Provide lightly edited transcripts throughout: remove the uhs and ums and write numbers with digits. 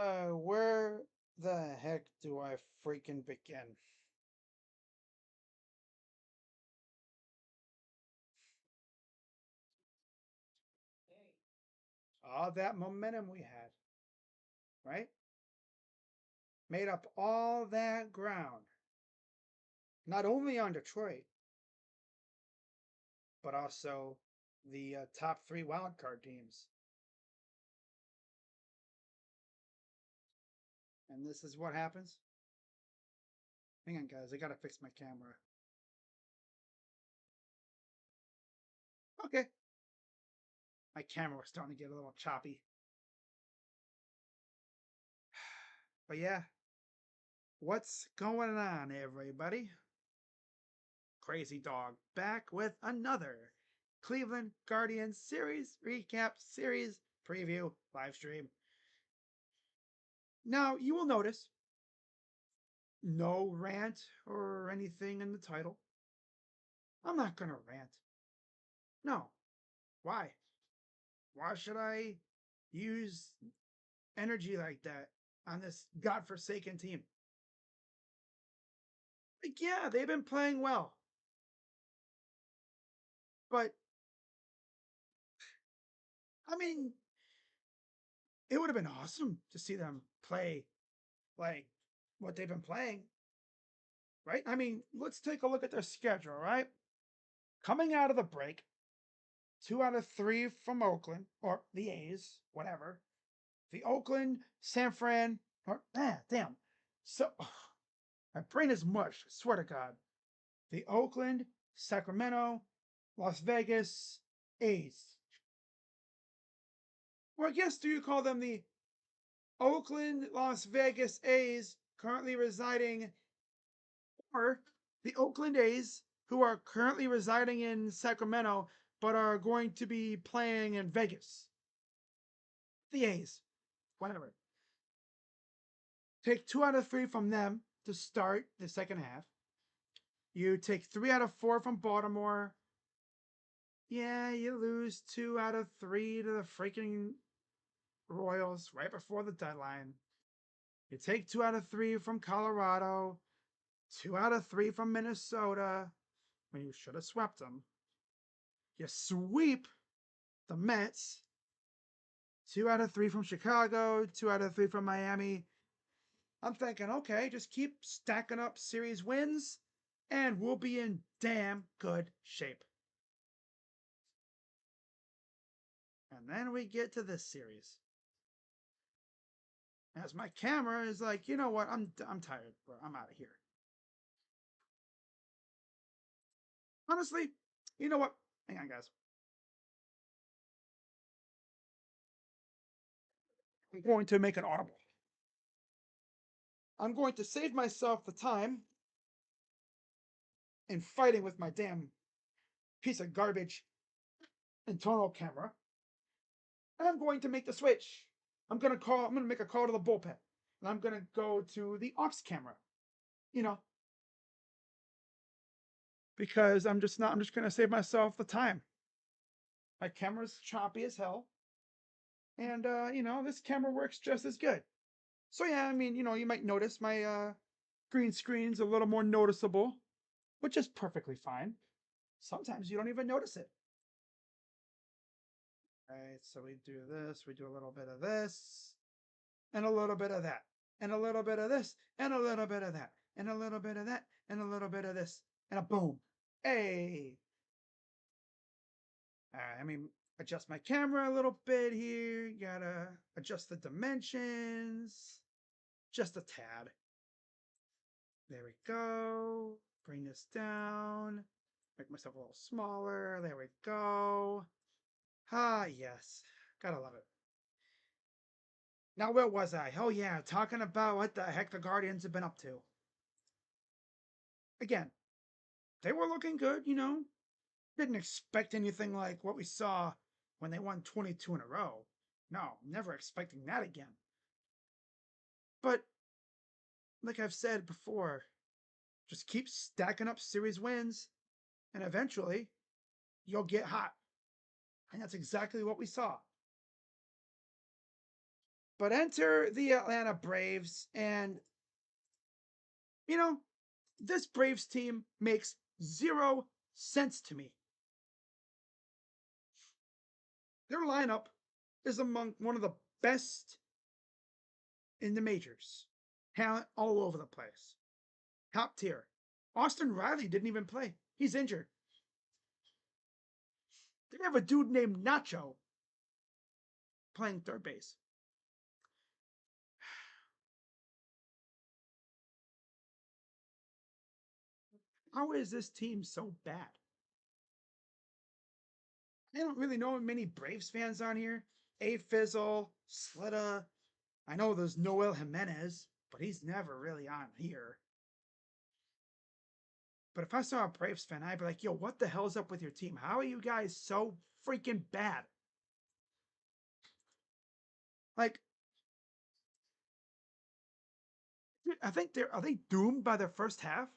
Where the heck do I freaking begin? All that momentum we had, right? Made up all that ground, not only on Detroit, but also the top three wildcard teams. And this is what happens. Hang on, guys. I gotta fix my camera. Okay. My camera was starting to get a little choppy. But yeah, what's going on, everybody? Crazy Dog back with another Cleveland Guardians series recap series preview live stream. Now, you will notice no rant or anything in the title. I'm not going to rant. No. Why? Why should I use energy like that on this godforsaken team? Like, yeah, they've been playing well. But, I mean, it would have been awesome to see them play like what they've been playing, right? I mean, let's take a look at their schedule, right? Coming out of the break, 2 out of 3 from Oakland, or the A's, whatever. The Oakland, San Fran, or damn. So my brain is mush, I swear to God. The Oakland, Sacramento, Las Vegas, A's. Or I guess do you call them the Oakland, Las Vegas A's currently residing, or the Oakland A's who are currently residing in Sacramento but are going to be playing in Vegas? The A's, whatever. Take 2 out of 3 from them to start the second half. You take 3 out of 4 from Baltimore. Yeah, you lose 2 out of 3 to the freaking Royals right before the deadline. You take 2 out of 3 from Colorado, 2 out of 3 from Minnesota, when you should have swept them. You sweep the Mets, 2 out of 3 from Chicago, 2 out of 3 from Miami. I'm thinking, okay, just keep stacking up series wins, and we'll be in damn good shape. And then we get to this series. As my camera is like, you know what? I'm tired, bro. I'm out of here. Honestly, you know what? Hang on, guys. I'm going to make an audible. I'm going to save myself the time in fighting with my damn piece of garbage internal camera. And I'm going to make the switch. I'm going to make a call to the bullpen. And I'm going to go to the aux camera. You know, because I'm just going to save myself the time. My camera's choppy as hell. And, this camera works just as good. So, yeah, I mean, you might notice my green screen's a little more noticeable, which is perfectly fine. Sometimes you don't even notice it. All right, so we do this, we do a little bit of this, and a little bit of that, and a little bit of this, and a little bit of that, and a little bit of that, and a little bit of this, and a boom. Hey! All right, adjust my camera a little bit here. Gotta adjust the dimensions just a tad. There we go. Bring this down. Make myself a little smaller. There we go. Ah, yes. Gotta love it. Now, where was I? Oh, yeah, talking about what the heck the Guardians have been up to. Again, they were looking good, Didn't expect anything like what we saw when they won 22 in a row. No, never expecting that again. But, like I've said before, just keep stacking up series wins, and eventually, you'll get hot. And that's exactly what we saw. But enter the Atlanta Braves, and you know, this Braves team makes 0 sense to me. Their lineup is among one of the best in the majors. Talent all over the place. Top tier. Austin Riley didn't even play. He's injured. They have a dude named Nacho playing third base. How is this team so bad? I don't really know many Braves fans on here. A Fizzle, Slitta. I know there's Noel Jimenez, but he's never really on here. But if I saw a Braves fan, I'd be like, yo, what the hell's up with your team? How are you guys so freaking bad? Like, I think are they doomed by their first half?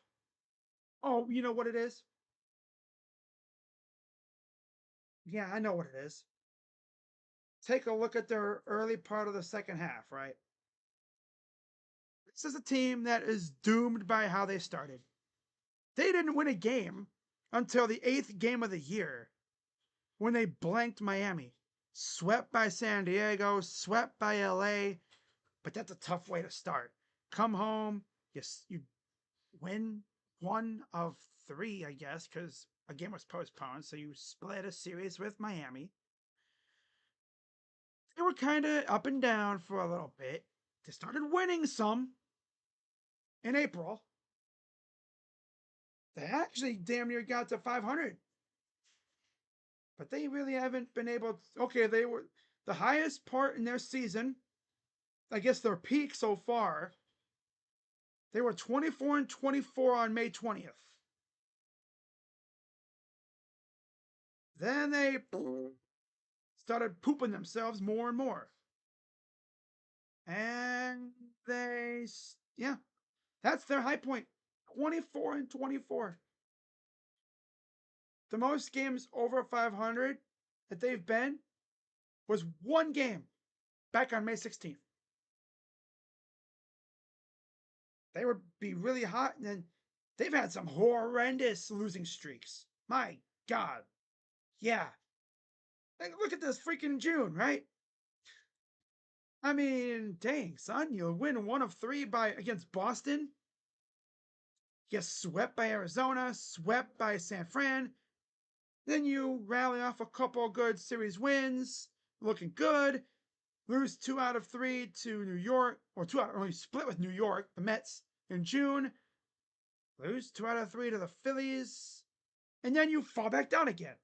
Oh, you know what it is? Yeah, I know what it is. Take a look at their early part of the second half, right? This is a team that is doomed by how they started. They didn't win a game until the 8th game of the year when they blanked Miami. Swept by San Diego, swept by LA, but that's a tough way to start. Come home, you win 1 of 3, I guess, because a game was postponed, so you split a series with Miami. They were kind of up and down for a little bit. They started winning some in April. They actually damn near got to 500. But they really haven't been able to. Okay, they were the highest part in their season. I guess their peak so far. They were 24-24 on May 20th. Then they started pooping themselves more and more. And they, yeah, that's their high point. 24-24. The most games over 500 that they've been was 1 game back on May 16th. They would be really hot, and then they've had some horrendous losing streaks. My God. Yeah. Like, look at this freaking June, right? I mean, dang, son, you win 1 of 3 against Boston. Get swept by Arizona, swept by San Fran. Then you rally off a couple good series wins, looking good. Lose 2 out of 3 to New York, or only split with New York, the Mets in June. Lose 2 out of 3 to the Phillies, and then you fall back down again.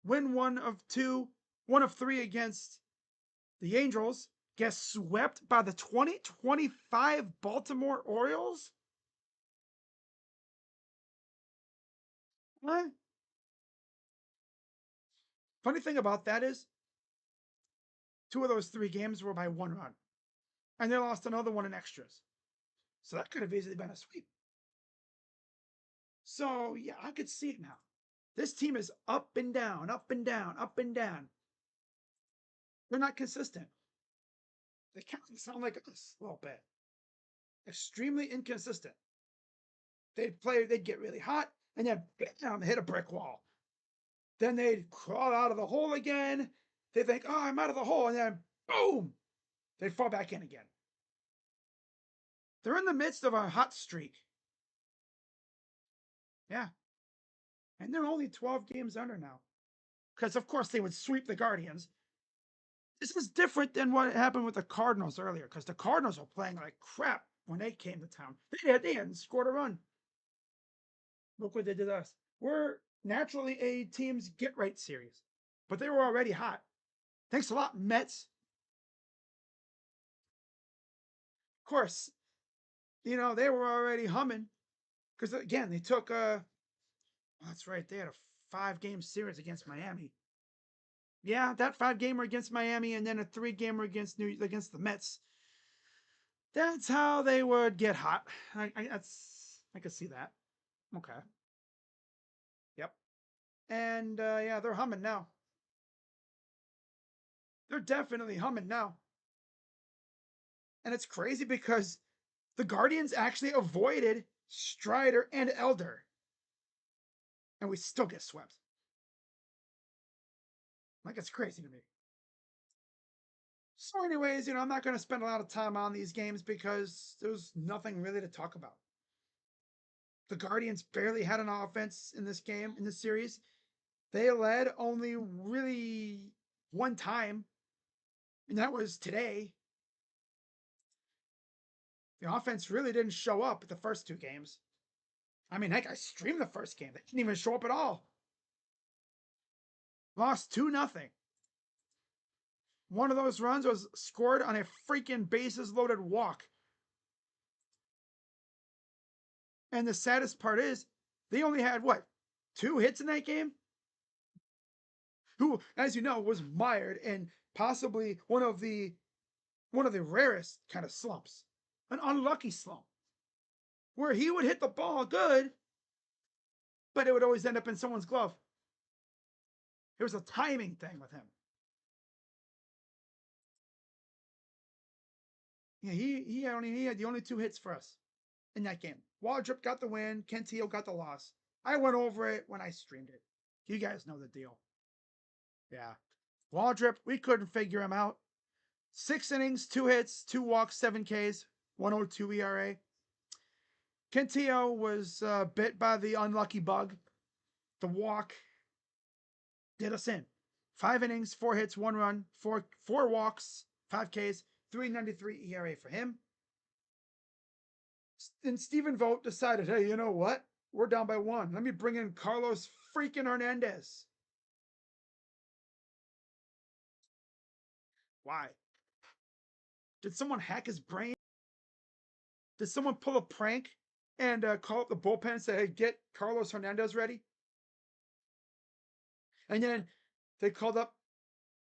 Win 1 of 3 against the Angels. Get swept by the 2025 Baltimore Orioles. What? Funny thing about that is, 2 of those 3 games were by 1 run, and they lost another one in extras. So that could have easily been a sweep. So yeah, I could see it now. This team is up and down, up and down, up and down. They're not consistent. They kind of sound like us a little bit. Extremely inconsistent. They'd get really hot, and then bam, hit a brick wall. Then they'd crawl out of the hole again. They think, oh, I'm out of the hole, and then boom, they'd fall back in again. They're in the midst of a hot streak. Yeah. And they're only 12 games under now. Because, of course, they would sweep the Guardians. This is different than what happened with the Cardinals earlier, because the Cardinals were playing like crap when they came to town. They hadn't scored a run. Look what they did to us. We're naturally a team's get right series, but they were already hot. Thanks a lot, Mets. Of course, they were already humming because again they took that's right, they had a 5-game series against Miami. Yeah, that 5-gamer against Miami and then a 3-gamer against the Mets. That's how they would get hot. I could see that. Okay. Yep. And yeah, they're humming now. They're definitely humming now. And it's crazy because the Guardians actually avoided Strider and Elder. And we still get swept. Like, it's crazy to me. So, anyways, I'm not going to spend a lot of time on these games because there's nothing really to talk about. The Guardians barely had an offense in this game, in this series. They led only really one time, and that was today. The offense really didn't show up at the first two games. I mean, heck, I streamed the first game. They didn't even show up at all. Lost 2-0. One of those runs was scored on a freaking bases loaded walk. And the saddest part is they only had what? 2 hits in that game? Who, as you know, was mired in possibly one of the rarest kind of slumps. An unlucky slump. Where he would hit the ball good, but it would always end up in someone's glove. It was a timing thing with him. Yeah, he had the only 2 hits for us in that game. Waldrop got the win. Kentillo got the loss. I went over it when I streamed it. You guys know the deal. Yeah. Waldrop, we couldn't figure him out. 6 innings, 2 hits, 2 walks, 7 Ks, 102 ERA. Kentillo was bit by the unlucky bug. The walk did us in. 5 innings, 4 hits, 1 run, 4 walks, 5 Ks, 3.93 ERA for him. And Stephen Vogt decided, hey, you know what? We're down by 1. Let me bring in Carlos freaking Hernandez. Why? Did someone hack his brain? Did someone pull a prank and call up the bullpen and say, hey, get Carlos Hernandez ready? And then they called up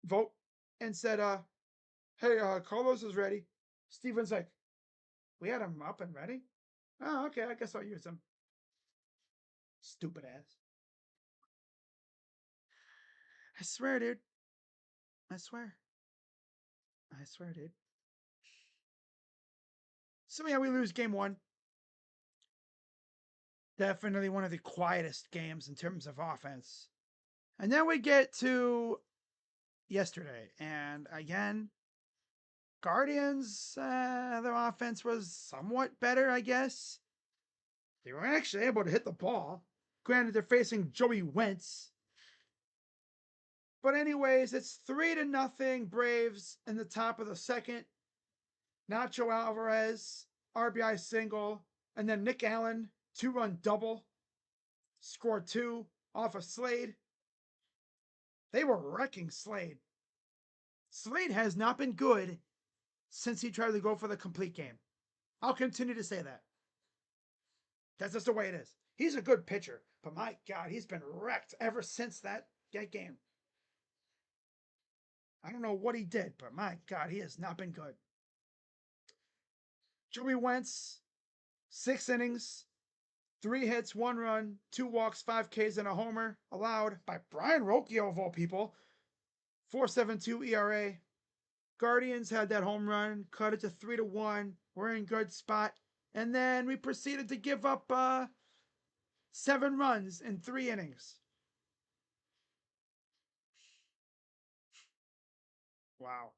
Vogt and said, hey, Carlos is ready. Steven's like, we had him up and ready? Oh, okay, I guess I'll use him. Stupid ass. I swear, dude. I swear. I swear, dude. So yeah, we lose game 1. Definitely one of the quietest games in terms of offense. And then we get to yesterday. And again, Guardians, their offense was somewhat better, I guess. They were actually able to hit the ball. Granted, they're facing Joey Wentz. But anyways, it's 3-0 Braves in the top of the second. Nacho Alvarez, RBI single. And then Nick Allen, 2-run double. Scored 2 off of Slade. They were wrecking Slade. Slade has not been good since he tried to go for the complete game. I'll continue to say that. That's just the way it is. He's a good pitcher, but my God, he's been wrecked ever since that game. I don't know what he did, but my God, he has not been good. Joey Wentz, 6 innings, 3 hits, 1 run, 2 walks, 5 Ks, and a homer allowed by Brian Rocchio of all people. 4.72 ERA. Guardians had that home run, cut it to 3-1. We're in good spot. And then we proceeded to give up 7 runs in 3 innings. Wow.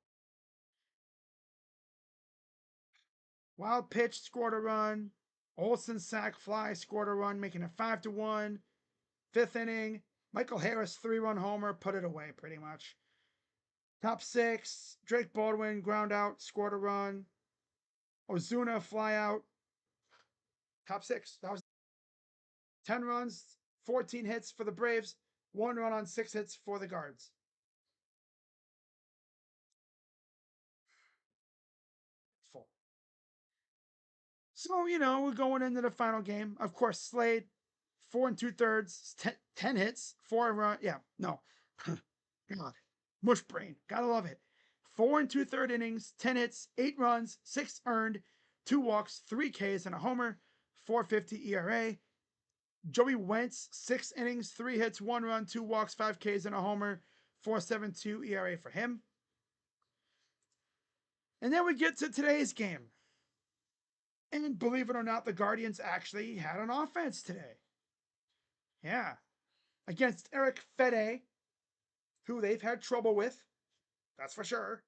Wild pitch scored a run. Olsen sack fly scored a run, making it 5-1. 5th inning, Michael Harris 3-run homer, put it away pretty much. Top 6, Drake Baldwin ground out, scored a run. Ozuna fly out. Top 6. That was 10 runs, 14 hits for the Braves, 1 run on 6 hits for the Guards. Full. So, we're going into the final game. Of course, Slade, 4 2/3, 10 hits, 4 run. Yeah, no. God. Mush brain. Gotta love it. 4 2/3 innings, 10 hits, 8 runs, 6 earned, 2 walks, 3 Ks, and a homer, 4.50 ERA. Joey Wentz, 6 innings, 3 hits, 1 run, 2 walks, 5 Ks, and a homer, 4.72 ERA for him. And then we get to today's game. And believe it or not, the Guardians actually had an offense today. Yeah. Against Eric Fede, who they've had trouble with. That's for sure.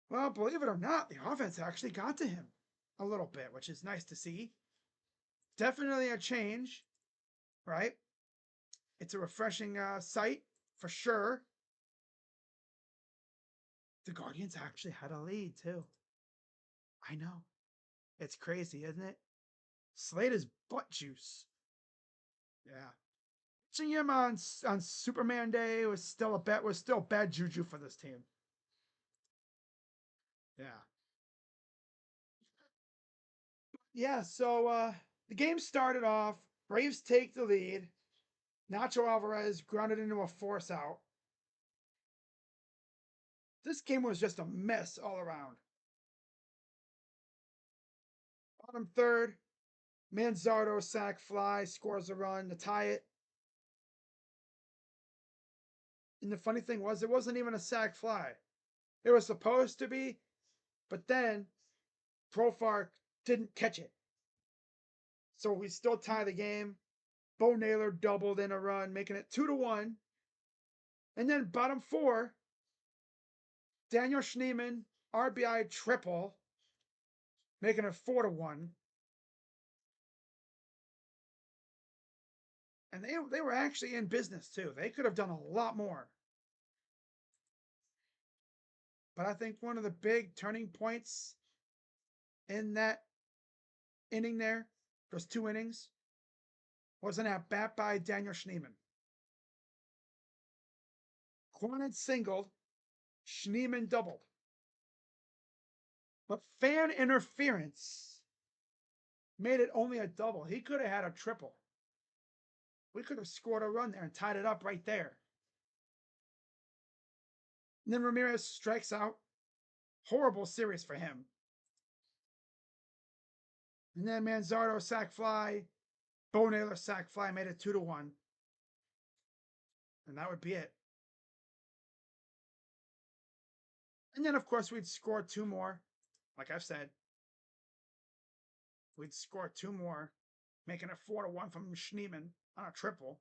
Well, believe it or not, the offense actually got to him a little bit, which is nice to see. Definitely a change, right? It's a refreshing sight for sure. The Guardians actually had a lead too. I know. It's crazy, isn't it? Slade is butt juice. Yeah. Seeing him on Superman Day was still bad juju for this team. Yeah. Yeah, so the game started off. Braves take the lead. Nacho Alvarez grounded into a force out. This game was just a mess all around. Bottom third, Manzardo sac fly scores a run to tie it. And the funny thing was, it wasn't even a sac fly. It was supposed to be, but then Profar didn't catch it. So we still tie the game. Bo Naylor doubled in a run, making it 2-1. And then bottom four, Daniel Schneemann, RBI triple, making it 4-1. And they were actually in business too. They could have done a lot more. But I think one of the big turning points in that inning there, those 2 innings, was an at bat by Daniel Schneemann. Quan singled, Schneemann doubled. But fan interference made it only a double. He could have had a triple. We could have scored a run there and tied it up right there. And then Ramirez strikes out. Horrible series for him. And then Manzardo sac fly, Bo Naylor sac fly made it 2-1. And that would be it. And then, of course, we'd score 2 more. Like I've said, we'd score 2 more, making it 4-1 from Schneemann on a triple.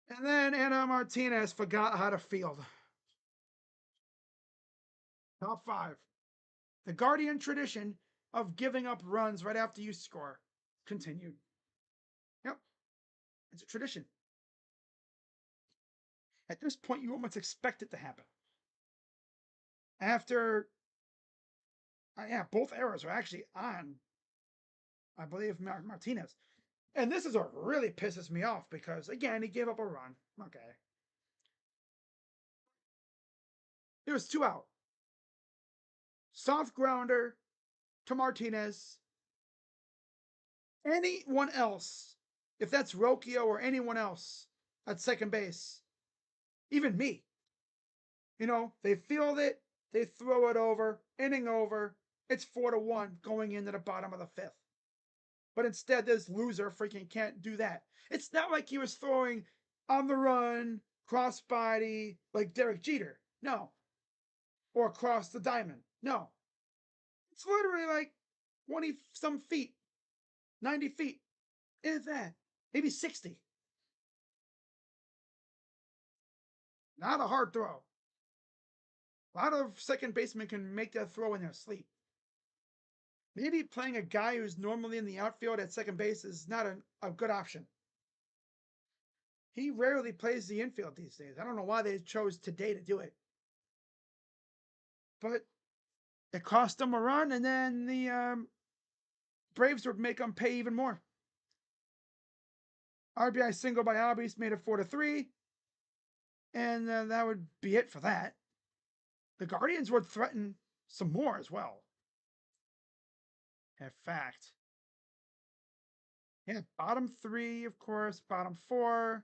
And then Anna Martinez forgot how to field. Top 5. The Guardian tradition of giving up runs right after you score continued. Yep, it's a tradition. At this point, you almost expect it to happen. After, both errors are actually on, I believe, Martinez. And this is what really pisses me off because, again, he gave up a run. Okay. It was 2 out. Soft grounder to Martinez. Anyone else, if that's Rocchio or anyone else at second base, even me, they field it, they throw it over, inning over, it's 4-1 going into the bottom of the 5th. But instead, this loser freaking can't do that. It's not like he was throwing on the run, crossbody, like Derek Jeter. No. Or across the diamond. No. It's literally like 20 some feet, 90 feet. Is that? Maybe 60. Not a hard throw. A lot of second basemen can make that throw in their sleep. Maybe playing a guy who's normally in the outfield at second base is not a good option. He rarely plays the infield these days. I don't know why they chose today to do it. But it cost them a run, and then the Braves would make them pay even more. RBI single by Albies made it 4-3, and that would be it for that. The Guardians would threaten some more as well. In fact, yeah, bottom 3, of course, bottom 4.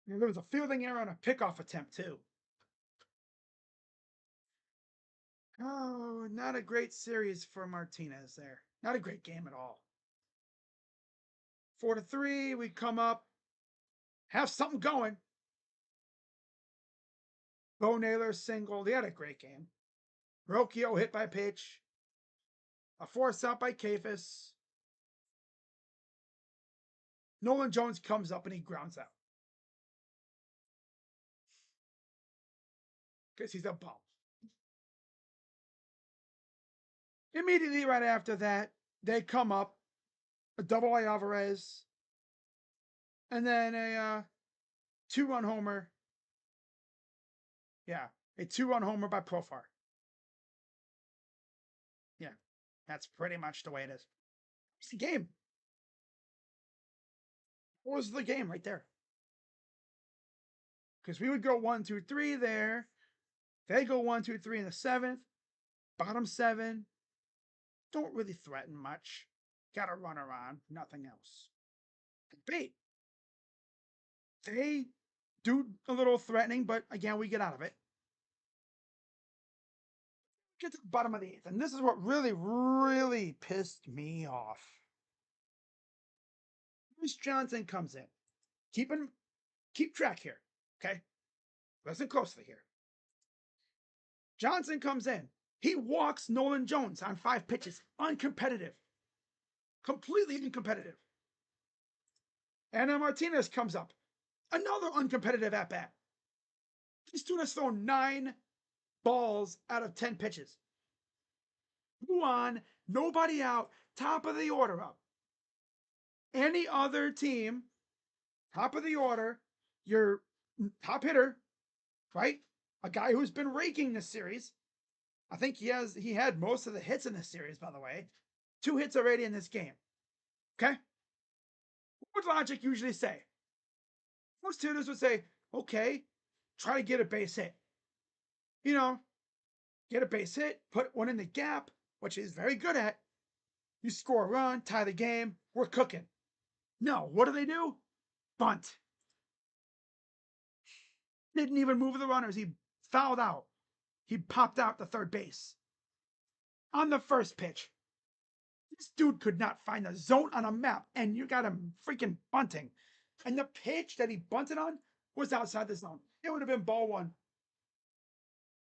There was a fielding error and a pickoff attempt too. Oh, not a great series for Martinez there. Not a great game at all. 4-3, we come up, have something going. Bo Naylor single. They had a great game. Rocchio hit by pitch. A force out by Kafis. Nolan Jones comes up and he grounds out. Because he's a bum. Immediately right after that, they come up, a double by Alvarez, and then a 2-run homer. Yeah, a 2-run homer by Profar. Yeah, that's pretty much the way it is. It's the game. What was the game right there? Because we would go 1, 2, 3 there. They go 1, 2, 3 in the 7th. Bottom 7. Don't really threaten much. Got a runner on, nothing else. Bait. They do a little threatening, but again, we get out of it. Get to the bottom of the 8th, and this is what really, really pissed me off. Bruce Johnson comes in. Keep track here, okay? Listen closely here. Johnson comes in. He walks Nolan Jones on 5 pitches. Uncompetitive. Completely uncompetitive. Anna Martinez comes up. Another uncompetitive at bat. This dude has thrown 9 balls out of 10 pitches. Who on? Nobody out. Top of the order up. Any other team, top of the order, your top hitter, right? A guy who's been raking this series. I think he had most of the hits in this series, by the way. 2 hits already in this game. Okay? What would logic usually say? Most hitters would say, okay, try to get a base hit. You know, get a base hit, put one in the gap, which he's very good at. You score a run, tie the game, we're cooking. No, what do? Bunt. Didn't even move the runners. He fouled out. He popped out to third base. On the first pitch. This dude could not find the zone on a map, and you got him freaking bunting. And the pitch that he bunted on was outside the zone. It would have been ball 1.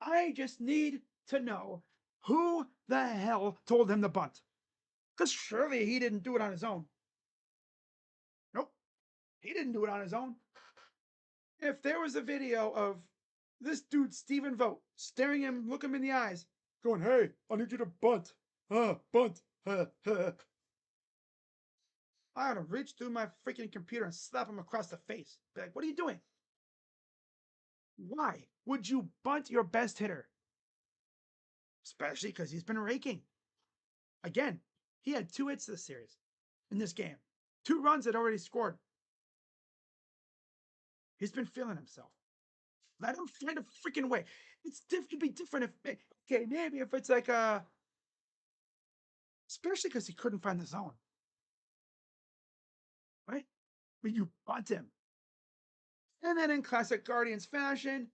I just need to know who the hell told him to bunt. Because surely he didn't do it on his own. Nope. He didn't do it on his own. If there was a video of this dude, Stephen Vogt, staring him, looking him in the eyes, going, hey, I need you to bunt. Bunt. I ought to reach through my freaking computer and slap him across the face. Be like, what are you doing? Why would you bunt your best hitter? Especially because he's been raking. Again, he had 2 hits this series, in this game. 2 runs had already scored. He's been feeling himself. Let him find a freaking way. It could be different if, okay, maybe if it's like especially because he couldn't find the zone. Right? But you bunt him. And then in classic Guardians fashion,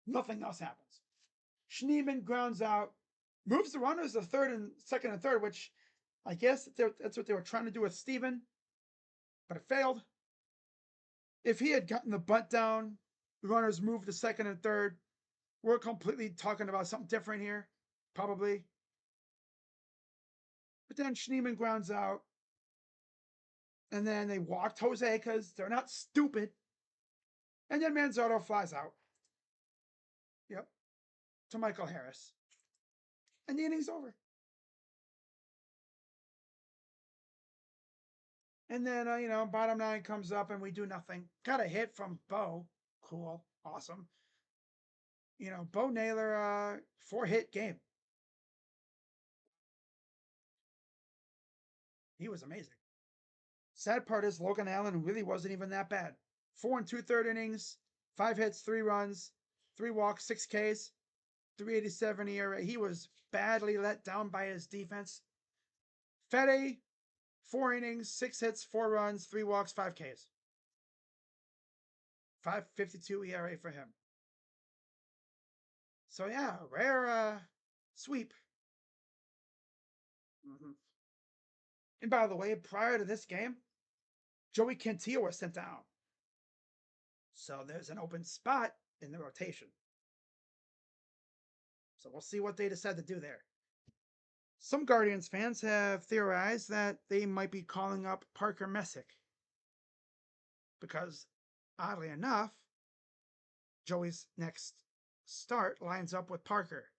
nothing else happens. Schneemann grounds out, moves the runners to second and third, which I guess that's what they were trying to do with Steven, but it failed. If he had gotten the bunt down, the runners moved to second and third. We're completely talking about something different here, probably. But then Schneemann grounds out, and then they walked Jose because they're not stupid. And then Manzardo flies out. Yep. To Michael Harris. And the inning's over. And then, bottom 9 comes up and we do nothing. Got a hit from Bo. Cool. Awesome. Bo Naylor, 4-hit game. He was amazing. Sad part is Logan Allen really wasn't even that bad. 4 2/3 innings, 5 hits, 3 runs, 3 walks, 6 Ks, 3.87 ERA. He was badly let down by his defense. Fede, 4 innings, 6 hits, 4 runs, 3 walks, 5 Ks. 5.52 ERA for him. So yeah, rare sweep. Mm-hmm. And by the way, prior to this game, Joey Cantillo was sent down. So there's an open spot in the rotation. So we'll see what they decide to do there. Some Guardians fans have theorized that they might be calling up Parker Messick because, oddly enough, Joey's next start lines up with Parker.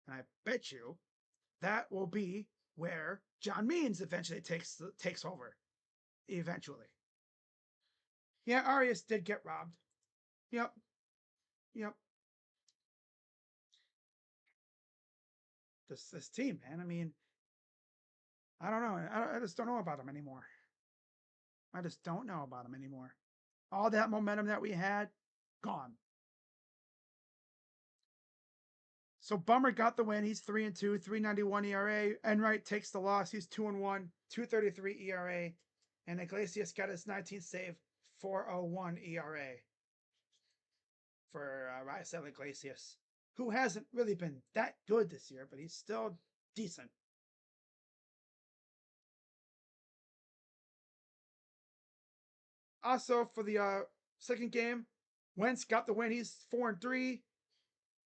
And I bet you that will be where John Means eventually takes over. Eventually. Yeah, Arias did get robbed. Yep. Yep. This team, man. I mean, I don't know. I just don't know about him anymore. I just don't know about him anymore. All that momentum that we had, gone. So Bummer got the win. He's 3-2, 3.91 ERA. Enright takes the loss. He's 2-1, 2.33 ERA. And Iglesias got his 19th save, 4.01 ERA for Raisel Iglesias, who hasn't really been that good this year, but he's still decent. Also, for the second game, Wentz got the win. He's 4-3.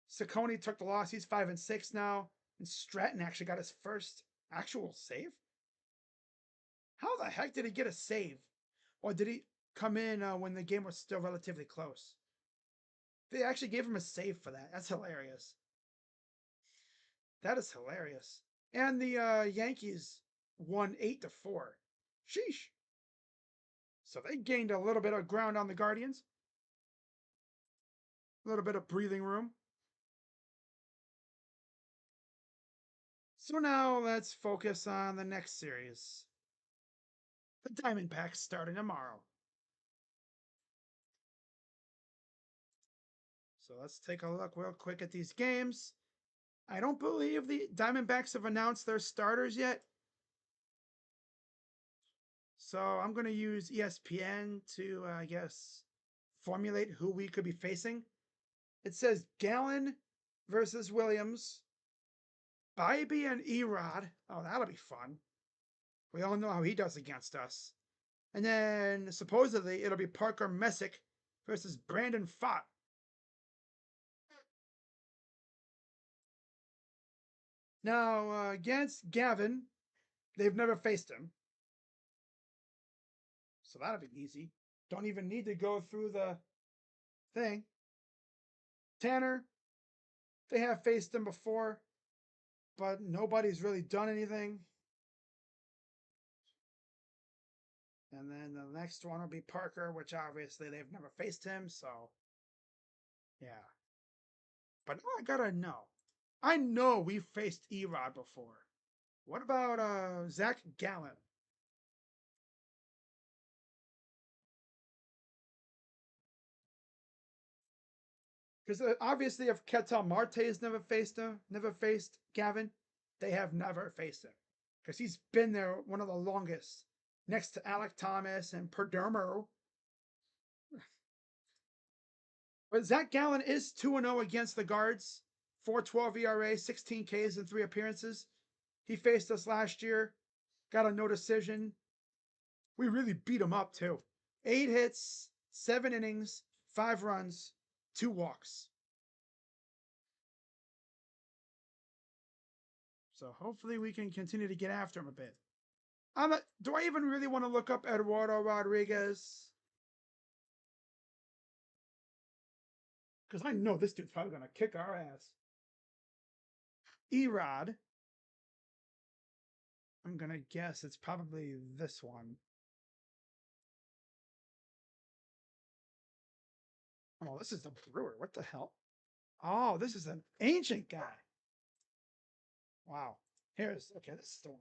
Saccone took the loss. He's 5-6 now. And Stratton actually got his first actual save. How the heck did he get a save? Or did he come in when the game was still relatively close? They actually gave him a save for that. That's hilarious. That is hilarious. And the Yankees won 8-4. Sheesh. So they gained a little bit of ground on the Guardians. A little bit of breathing room. So now let's focus on the next series. The Diamondbacks starting tomorrow. So let's take a look real quick at these games. I don't believe the Diamondbacks have announced their starters yet. So I'm going to use ESPN to, I guess, formulate who we could be facing. It says Gallen versus Williams, Bybee and Erod. Oh, that'll be fun. We all know how he does against us. And then supposedly it'll be Parker Messick versus Brandon Pfaadt. Now, against Gavin, they've never faced him. So that'll be easy. Don't even need to go through the thing. Tanner, they have faced him before, but nobody's really done anything. And then the next one will be Parker, which obviously they've never faced him, so yeah. But I gotta know. I know we faced Erod before. What about Zach Gallen? Because obviously, if Ketel Marte has never faced him, never faced Gavin, they have never faced him. Because he's been there one of the longest, next to Alec Thomas and Perdomo. But Zach Gallen is 2-0 against the Guards, 4.12 ERA, 16 Ks in 3 appearances. He faced us last year, got a no decision. We really beat him up, too. 8 hits, 7 innings, 5 runs, 2 walks. So hopefully we can continue to get after him a bit. Do I even really want to look up Eduardo Rodriguez? Because I know this dude's probably going to kick our ass. Erod. I'm going to guess it's probably this one. Oh, this is the Brewer. What the hell? Oh, this is an ancient guy. Wow. Okay, this is the one.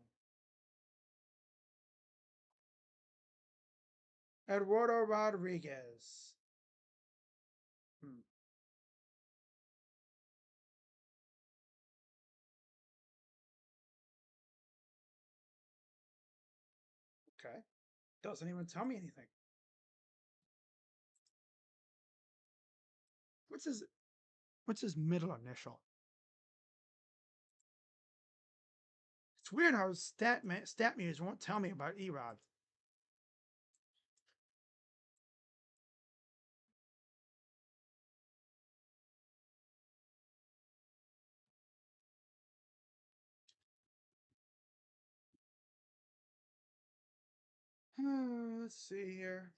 Eduardo Rodriguez. Okay. Doesn't even tell me anything. What's his middle initial? It's weird how StatMuse won't tell me about Erod. Let's see here.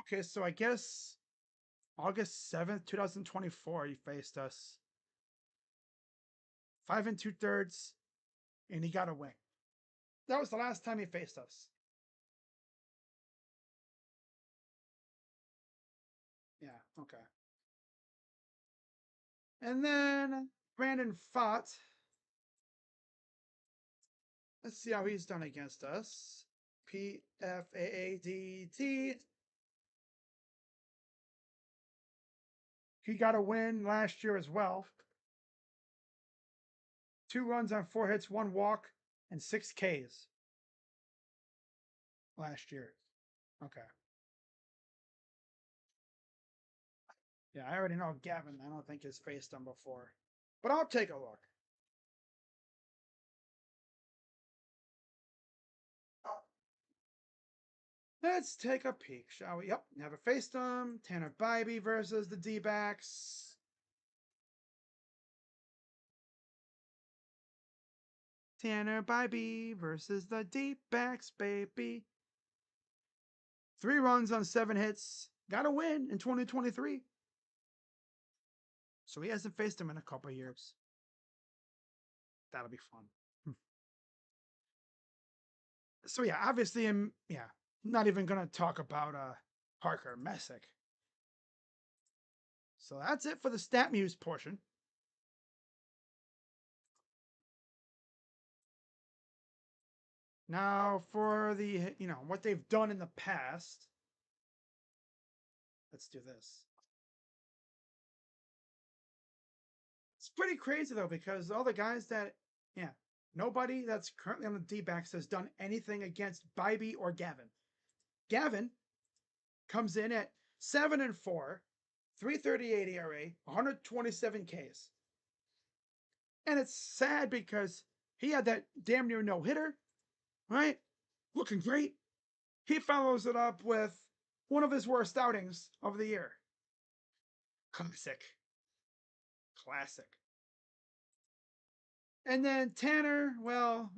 Okay, so I guess August 7th, 2024, he faced us. 5 2/3, and he got a win. That was the last time he faced us. Yeah, okay. And then Brandon Fott. Let's see how he's done against us. PFAADT. He got a win last year as well. 2 runs on 4 hits, 1 walk, and 6 Ks last year. Okay. Yeah, I already know Gavin. I don't think has faced him before. But I'll take a look. Let's take a peek, shall we? Yep, never faced him. Tanner Bybee versus the DBacks. Tanner Bybee versus the DBacks, baby. 3 runs on 7 hits. Got a win in 2023. So he hasn't faced him in a couple years. That'll be fun. So yeah, obviously, not even gonna talk about Parker Messick. So that's it for the stat muse portion. Now for the what they've done in the past. Let's do this. It's pretty crazy though, because all the guys that nobody that's currently on the D-backs has done anything against Bybee or Gavin. Gavin comes in at 7-4, 3.38 ERA, 127 Ks. And it's sad because he had that damn near no hitter, right? Looking great. He follows it up with one of his worst outings of the year. Classic. And then Tanner, well,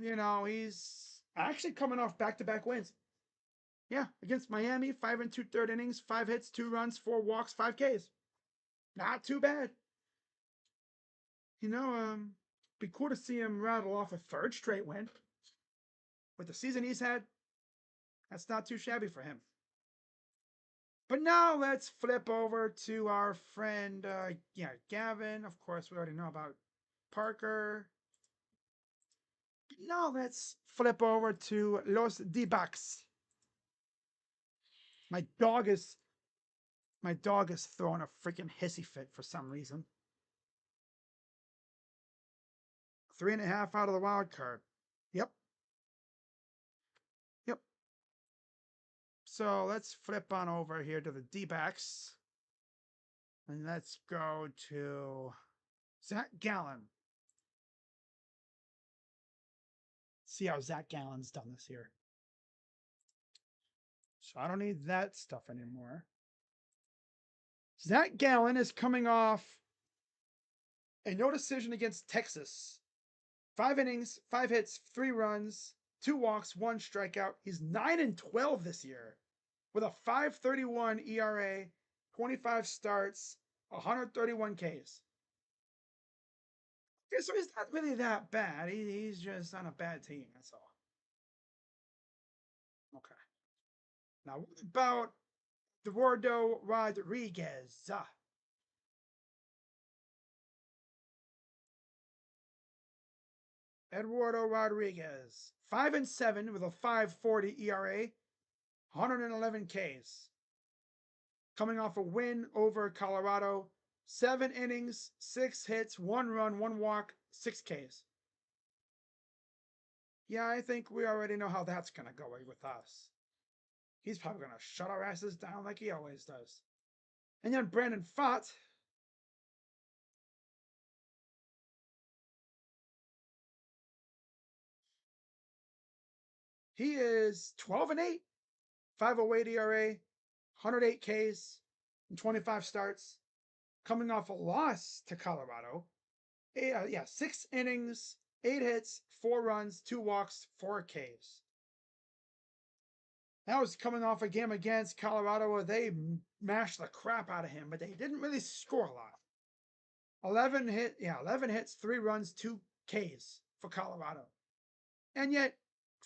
he's actually coming off back-to-back wins. Yeah, against Miami, 5 2/3 innings, 5 hits, 2 runs, 4 walks, 5 Ks. Not too bad. Be cool to see him rattle off a 3rd straight win. With the season he's had, that's not too shabby for him. But now let's flip over to our friend, Gavin. Of course, we already know about Parker. Now let's flip over to Los DBacks. My dog is throwing a freaking hissy fit for some reason. 3.5 out of the wild card. Yep. So let's flip on over here to the D-backs. And let's go to Zach Gallen. See how Zach Gallen's done this year. So I don't need that stuff anymore. Zach Gallen is coming off a no decision against Texas. 5 innings, 5 hits, 3 runs, 2 walks, 1 strikeout. He's 9-12 this year with a 5.31 ERA, 25 starts, 131 Ks. Okay, so he's not really that bad. He's just on a bad team, that's all. Okay. Now, what about Eduardo Rodriguez? Eduardo Rodriguez, 5-7 with a 5.40 ERA, 111 Ks. Coming off a win over Colorado, 7 innings, 6 hits, 1 run, 1 walk, 6 Ks. Yeah, I think we already know how that's going to go with us. He's probably going to shut our asses down like he always does. And then Brandon Fott. He is 12-8, 5.08 ERA, 108 Ks, and 25 starts. coming off a loss to Colorado. 6 innings, 8 hits, 4 runs, 2 walks, 4 Ks. That was coming off a game against Colorado where they mashed the crap out of him, but they didn't really score a lot. 11 hits, 3 runs, 2 Ks for Colorado. And yet,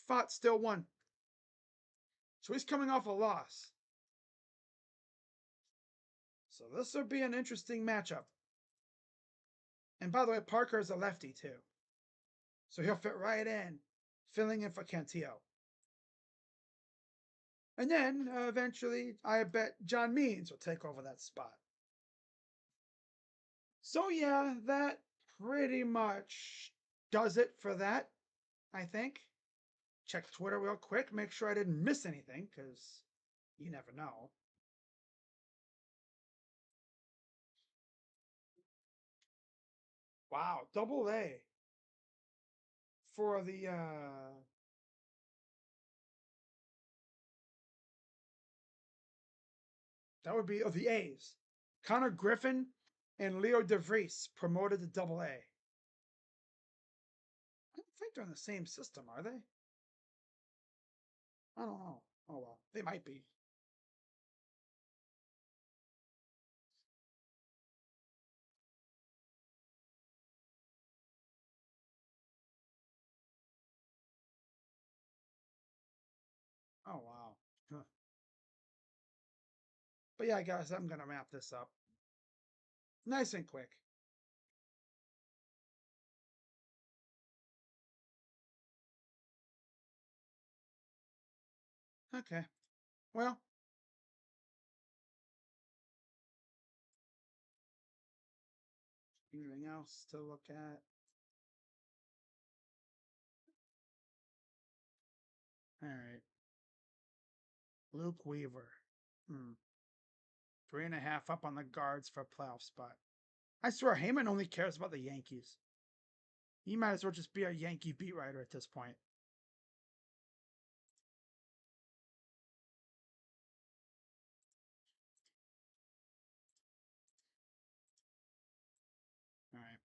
Fott still won. So he's coming off a loss. So this will be an interesting matchup. And by the way, Parker is a lefty too. So he'll fit right in, filling in for Cantillo. And then, eventually, I bet John Means will take over that spot. So yeah, that pretty much does it for that, I think. Check Twitter real quick, make sure I didn't miss anything, because you never know. Wow, double A for the that would be the A's. Connor Griffin and Leo DeVries promoted to double A. I don't think they're in the same system, are they? I don't know. Oh well, they might be. Oh wow. Huh. But yeah, guys, I'm gonna wrap this up. Nice and quick. Okay. Well, anything else to look at? All right. Luke Weaver. 3.5 up on the guards for a playoff spot. I swear, Heyman only cares about the Yankees. He might as well just be a Yankee beat writer at this point. All right.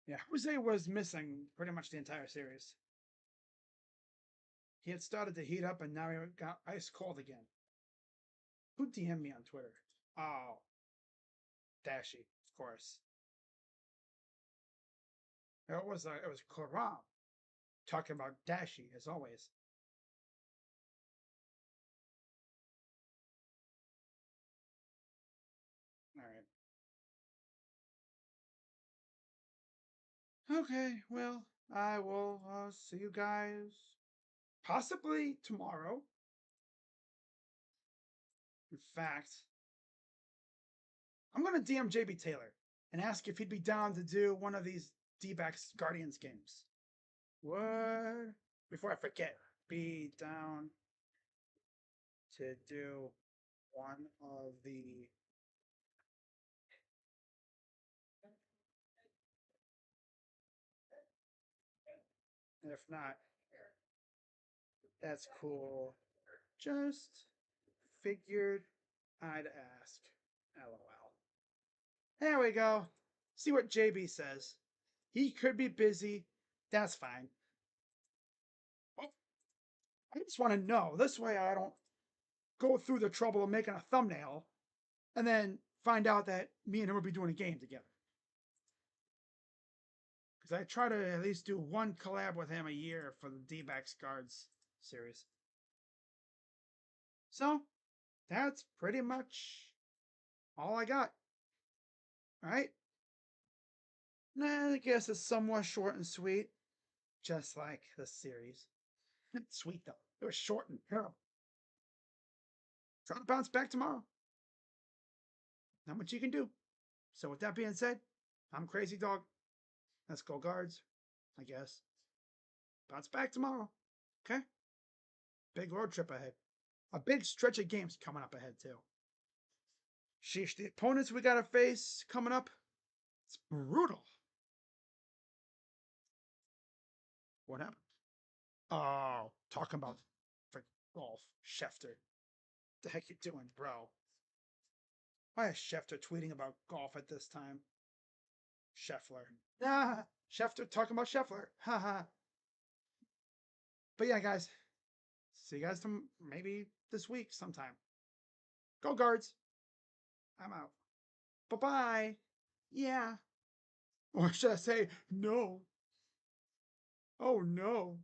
Yeah, Jose was missing pretty much the entire series. He had started to heat up and now he got ice cold again. Who DM'd me on Twitter? Oh, Dashy, of course. It was Karam talking about Dashy as always. All right. Okay. Well, I will see you guys possibly tomorrow. In fact, I'm gonna DM JB Taylor and ask if he'd be down to do one of these DBacks Guardians games. What? Before I forget, be down to do one of the. If not, that's cool. Just figured I'd ask. LOL. There we go. See what JB says. He could be busy. That's fine. Well, I just want to know. This way I don't go through the trouble of making a thumbnail and then find out that me and him will be doing a game together. Because I try to at least do one collab with him a year for the DBacks Guards series. So, that's pretty much all I got. All right? Nah, I guess it's somewhat short and sweet, just like the series. Sweet though. It was short and terrible. Try to bounce back tomorrow. Not much you can do. So with that being said, I'm Crazy Dog. Let's go Guards, I guess. Bounce back tomorrow. Okay? Big road trip ahead. A big stretch of games coming up ahead too. Sheesh, the opponents we gotta face coming up, it's brutal. What happened? Oh, talking about for golf, Schefter. The heck you doing, bro? Why is Schefter tweeting about golf at this time? Scheffler. Ah, Schefter talking about Scheffler. Haha. But yeah, guys. See you guys maybe this week sometime. Go Guards. I'm out. Bye-bye. Yeah. Or should I say no? Oh no.